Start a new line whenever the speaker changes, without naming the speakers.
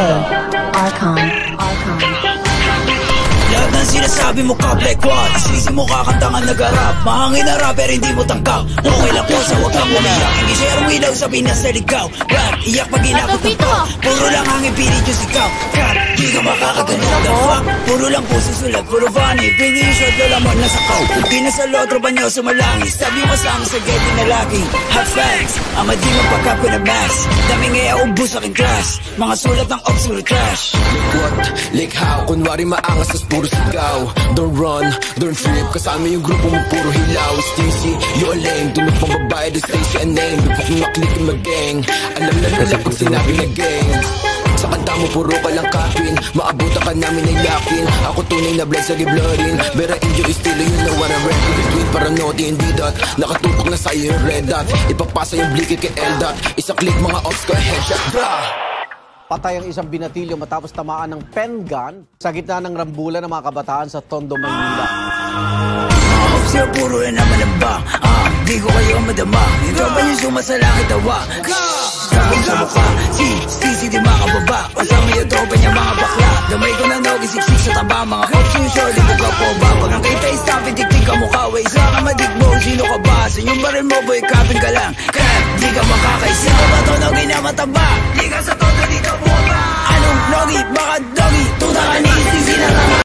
Archon.
Lahat ng sinasabi mo ka, Black One. Asisi mo kakantangan nag-arap. Mahangin na rapper, hindi mo tangkap. Okay lang po sa huwag kang umiyak. Hindi share mo ilaw, sabi na sa ligaw. Rap, iyak pag inakot ng pop. Puro lang hangin, pilit yung sikaw. Cut, di ka makakaganon. The fuck, puro lang po susulat. Puro funny, pingi yung short, lalamon na sa kaw. Di na sa lotro ba nyo sumalangis. Sabi mo sa amin sa getty na lagi. Hot facts, ama di magpagkap ko na max. Daming ngaya ubus aking class. Mga sulat ng ops, puro trash.
Like what? Like how? Kunwari maangas, tas puro sigaw. Don't run, don't trip. Kasama yung grupo mo puro hilaw. Stacy, you a lame. Dunod pang babae, the Stacy a name. Bukak mo maklik yung mag-gang. Alam na nila pag sinabi na gang. Sa kanta mo puro ka lang kapin. Maabutan ka namin ay yakin. Ako tunay na blood sa giblorin. Bera injo estilo yun na what I rap. Between para noti hindi dot. Nakatutok na sa'yo yung red dot. Ipapasa yung bliki kay L-dot. Isa click mga ops ko headshot bra.
Patay ang isang binatilyo matapos tamaan ng pen gun sa gitna ng rambulan ng mga kabataan sa Tondo, Maynila.
Siya puro na naman ang ba. Di ko kayo madama. Ito ba yung sumasalangit tawa? Sabong sa mukha, si di makababa. Kasama yung tropa niya mga bakla. Damay ko na nogi, siksik sa taba. Mga cops yung short, di ko ka po ba? Pag ang kita is tough, itik-tik ka mukha. Way sa kamadig mo, sino ka ba? Sa yung baril mo, boy, kapin ka lang. Kaya di ka makakaisa. Ito ba to nogi na mataba? Di ka sa todo, di ka buwa ba? Anong nogi? Baka dogi? Tuta ka ni